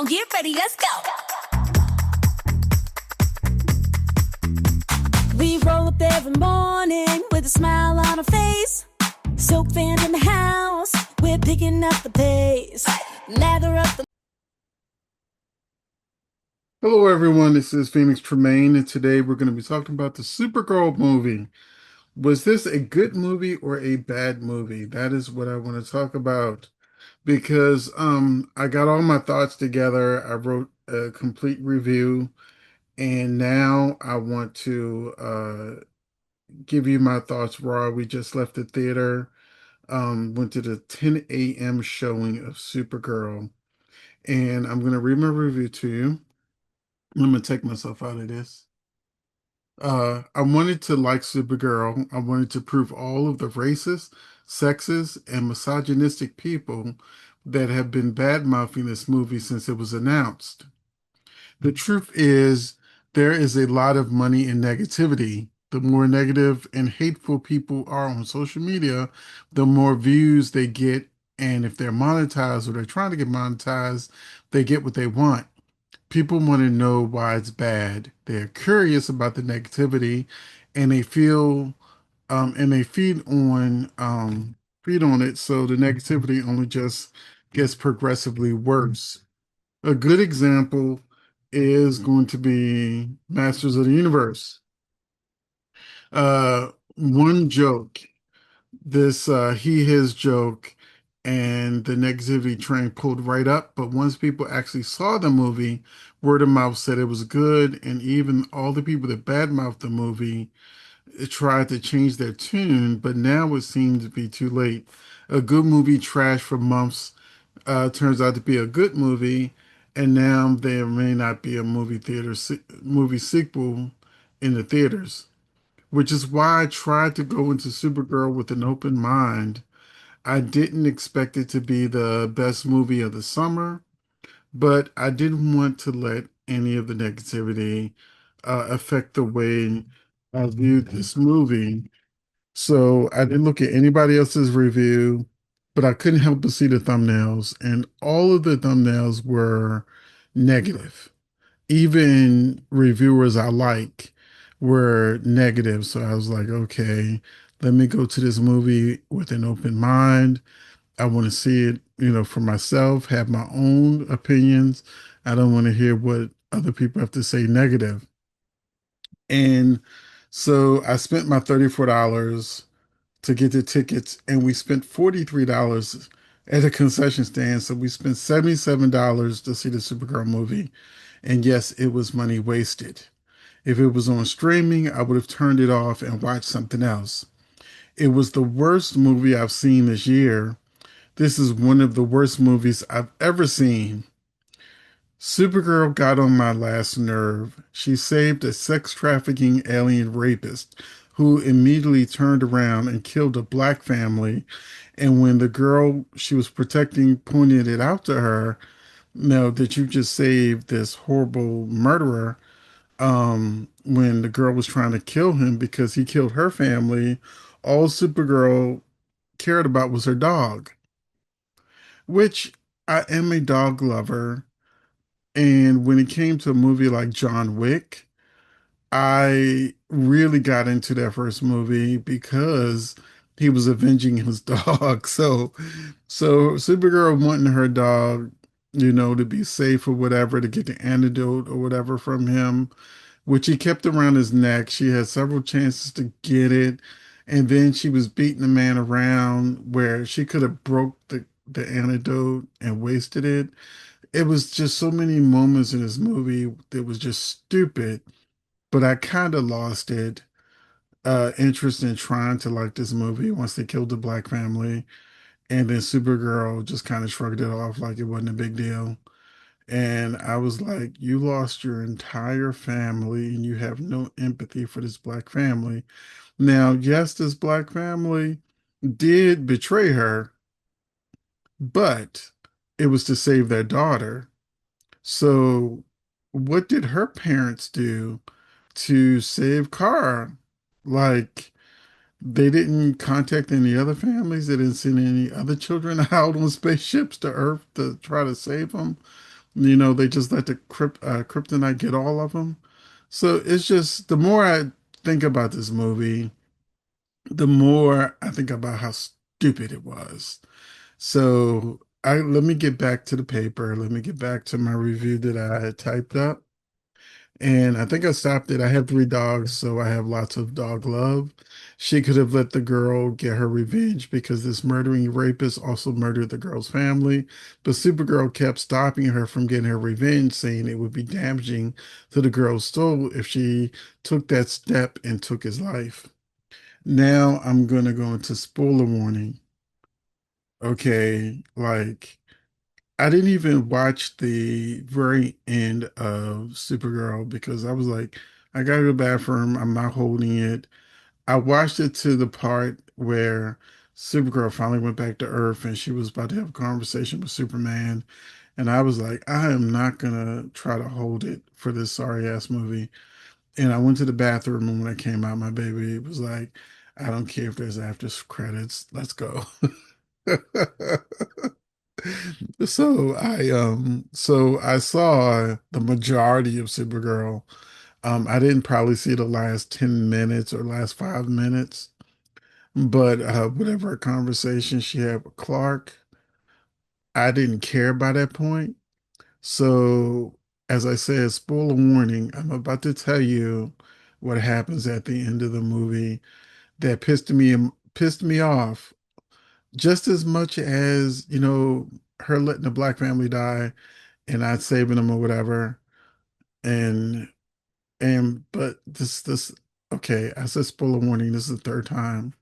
on, get ready, let's go. We roll up every morning with a smile on our face. Soap fan in the house, we're picking up the pace. Lather up the. Hello, everyone. This is Phoenix Tremaine, and today we're going to be talking about the Supergirl movie. Was this a good movie or a bad movie? That is what I want to talk about because I got all my thoughts together. I wrote a complete review, and now I want to give you my thoughts raw. We just left the theater, went to the 10 a.m. showing of Supergirl, and I'm going to read my review to you. I'm going to take myself out of this. I wanted to like Supergirl. I wanted to prove all of the racist, sexist, and misogynistic people that have been bad-mouthing this movie since it was announced. The truth is, there is a lot of money in negativity. The more negative and hateful people are on social media, the more views they get. And if they're monetized or they're trying to get monetized, they get what they want. People want to know why it's bad. They're curious about the negativity, and they feel and they feed on it. So the negativity only just gets progressively worse. A good example is going to be Masters of the Universe. One joke, this he his joke, and the negativity train pulled right up. But once people actually saw the movie, word of mouth said it was good, and even all the people that badmouthed the movie tried to change their tune. But now it seems to be too late. A good movie trashed for months turns out to be a good movie, and now there may not be a movie sequel in the theaters. Which is why I tried to go into Supergirl with an open mind. I didn't expect it to be the best movie of the summer, but I didn't want to let any of the negativity affect the way I viewed this movie. So I didn't look at anybody else's review, but I couldn't help but see the thumbnails, and all of the thumbnails were negative. Even reviewers I like were negative. So I was like, okay, let me go to this movie with an open mind. I want to see it, for myself, have my own opinions. I don't want to hear what other people have to say negative. And so I spent my $34 to get the tickets, and we spent $43 at a concession stand. So we spent $77 to see the Supergirl movie. And yes, it was money wasted. If it was on streaming, I would have turned it off and watched something else. It was the worst movie I've seen this year. This is one of the worst movies I've ever seen. Supergirl got on my last nerve. She saved a sex trafficking alien rapist who immediately turned around and killed a black family. And when the girl she was protecting pointed it out to her, no, that you just saved this horrible murderer, when the girl was trying to kill him because he killed her family, all Supergirl cared about was her dog, which I am a dog lover. And when it came to a movie like John Wick, I really got into that first movie because he was avenging his dog. So Supergirl wanting her dog, to be safe or whatever, to get the antidote or whatever from him, which he kept around his neck. She had several chances to get it, and then she was beating the man around where she could have broke the antidote and wasted it. It was just so many moments in this movie that was just stupid, but I kind of lost it interest in trying to like this movie once they killed the black family, and then Supergirl just kind of shrugged it off like it wasn't a big deal. And I was like, you lost your entire family and you have no empathy for this black family. Now, yes, this black family did betray her, but it was to save their daughter. So, what did her parents do to save Kara? Like, they didn't contact any other families. They didn't send any other children out on spaceships to Earth to try to save them. They just let the kryptonite get all of them. So it's just the more I think about this movie, the more I think about how stupid it was. So I let me get back to the paper. Let me get back to my review that I had typed up. And I think I stopped it. I have three dogs, so I have lots of dog love. She could have let the girl get her revenge because this murdering rapist also murdered the girl's family. But Supergirl kept stopping her from getting her revenge, saying it would be damaging to the girl's soul if she took that step and took his life. Now I'm going to go into spoiler warning. Okay, like I didn't even watch the very end of Supergirl because I was like, I gotta go to the bathroom. I'm not holding it. I watched it to the part where Supergirl finally went back to Earth and she was about to have a conversation with Superman. And I was like, I am not gonna try to hold it for this sorry ass movie. And I went to the bathroom, and when I came out, my baby was like, I don't care if there's after credits. Let's go. So I saw the majority of Supergirl. I didn't probably see the last 10 minutes or last 5 minutes, but whatever conversation she had with Clark, I didn't care by that point. So as I said, spoiler warning, I'm about to tell you what happens at the end of the movie that pissed me off just as much as, her letting the black family die and not saving them or whatever. And but this okay, I said spoiler warning, this is the third time.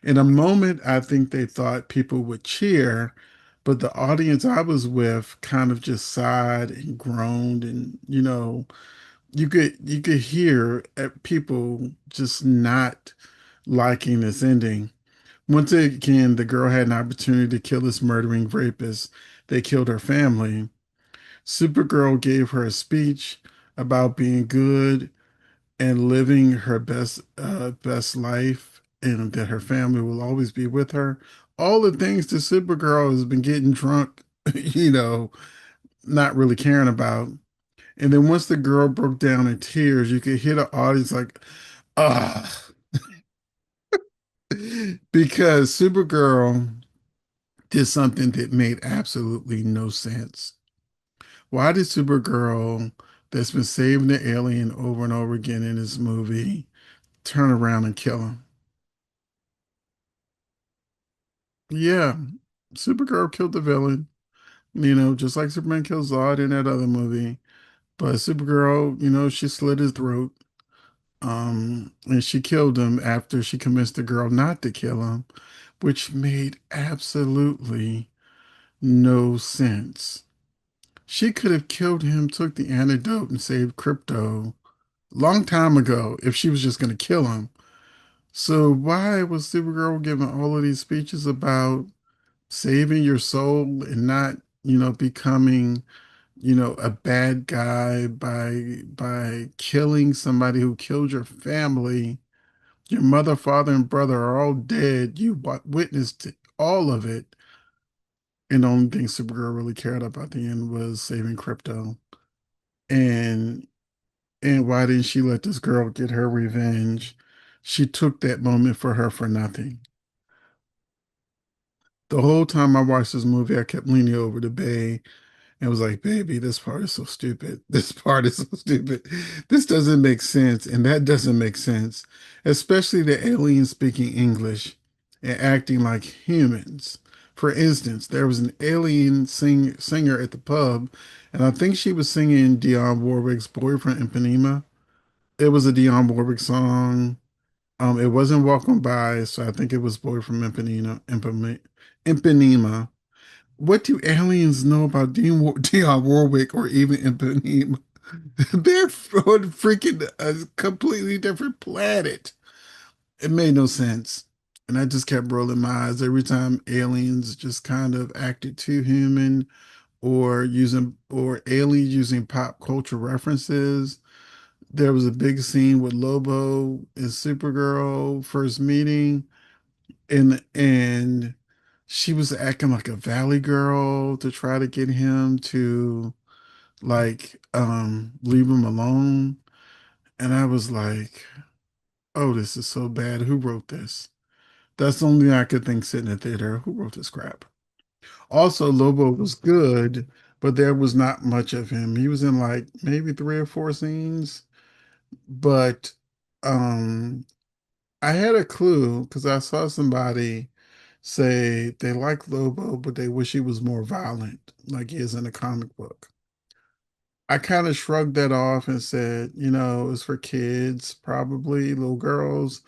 In a moment, I think they thought people would cheer, but the audience I was with kind of just sighed and groaned, and you could hear people just not liking this ending. Once again, the girl had an opportunity to kill this murdering rapist. They killed her family. Supergirl gave her a speech about being good and living her best life, and that her family will always be with her. All the things that Supergirl has been getting drunk, you know, not really caring about. And then once the girl broke down in tears, you could hear the audience like, ah, because Supergirl did something that made absolutely no sense. Why did Supergirl, that's been saving the alien over and over again in this movie, turn around and kill him? Yeah, Supergirl killed the villain, just like Superman kills Zod in that other movie. But Supergirl, she slit his throat. And she killed him after she convinced the girl not to kill him, which made absolutely no sense. She could have killed him, took the antidote, and saved Crypto long time ago if she was just going to kill him. So why was Supergirl giving all of these speeches about saving your soul and not, becoming, a bad guy by killing somebody who killed your family? Your mother, father, and brother are all dead. You witnessed all of it. And the only thing Supergirl really cared about at the end was saving Crypto. And And why didn't she let this girl get her revenge? She took that moment for her for nothing. The whole time I watched this movie, I kept leaning over to Bay and was like, baby, this part is so stupid. This part is so stupid. This doesn't make sense. And that doesn't make sense, especially the aliens speaking English and acting like humans. For instance, there was an alien singer at the pub, and I think she was singing Dionne Warwick's Boyfriend in Ipanema. It was a Dionne Warwick song. It wasn't Welcome By, so I think it was Boy from Ipanema. What do aliens know about Dionne Warwick or even Ipanema? They're on freaking a completely different planet. It made no sense. And I just kept rolling my eyes every time aliens just kind of acted too human or aliens using pop culture references. There was a big scene with Lobo and Supergirl first meeting, and she was acting like a valley girl to try to get him to. like leave him alone. And I was like, oh, this is so bad. Who wrote this? That's the only thing I could think sitting in the theater. Who wrote this crap? Also, Lobo was good, but there was not much of him. He was in like maybe three or four scenes, but um I had a clue because I saw somebody say they like Lobo, but they wish he was more violent, like he is in the comic book. I kind of shrugged that off and said, it's for kids, probably little girls.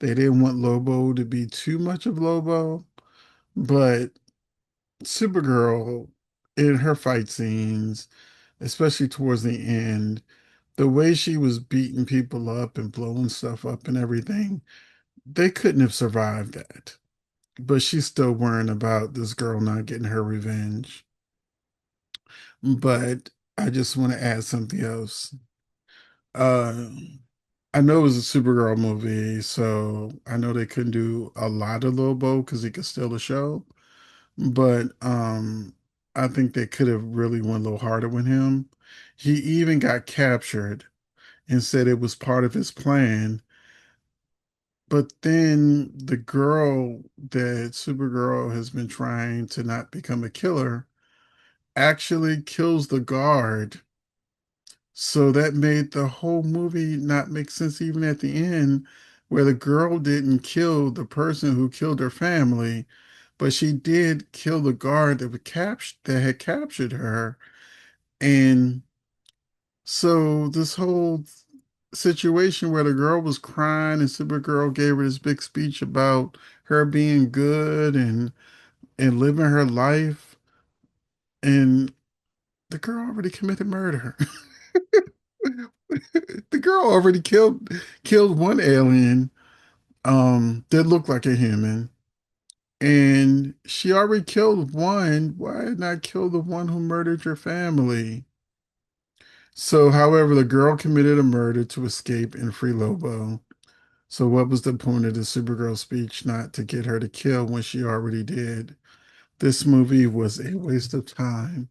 They didn't want Lobo to be too much of Lobo, but Supergirl in her fight scenes, especially towards the end, the way she was beating people up and blowing stuff up and everything, they couldn't have survived that. But she's still worrying about this girl not getting her revenge. But I just want to add something else. Uh, I know it was a Supergirl movie, so I know they couldn't do a lot of Lobo because he could steal the show. But I think they could have really went a little harder with him. He even got captured and said it was part of his plan. But then the girl that Supergirl has been trying to not become a killer actually kills the guard. So that made the whole movie not make sense even at the end, where the girl didn't kill the person who killed her family, but she did kill the guard that had captured her. And so this whole situation where the girl was crying and Supergirl gave her this big speech about her being good and living her life, and the girl already committed murder. The girl already killed one alien that looked like a human, and she already killed one. Why not kill the one who murdered your family? So, however, the girl committed a murder to escape and free Lobo. So what was the point of the Supergirl speech not to get her to kill when she already did? This movie was a waste of time.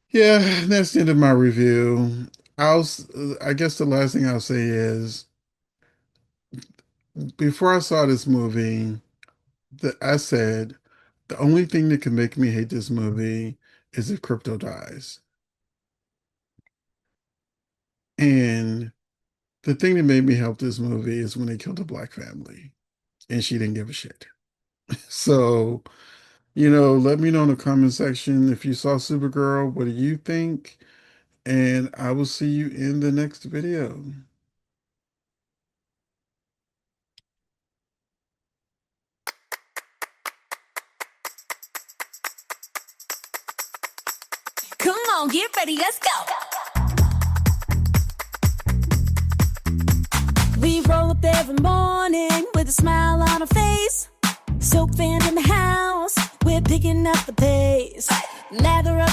Yeah, that's the end of my review. I guess the last thing I'll say is before I saw this movie, I said the only thing that can make me hate this movie is if Crypto dies. And the thing that made me help this movie is when they killed a black family and she didn't give a shit. So, let me know in the comment section if you saw Supergirl, what do you think? And I will see you in the next video. Come on, get ready, let's go. We roll up every morning with a smile on our face. Soap fan in the house, we're picking up the pace. Lather up the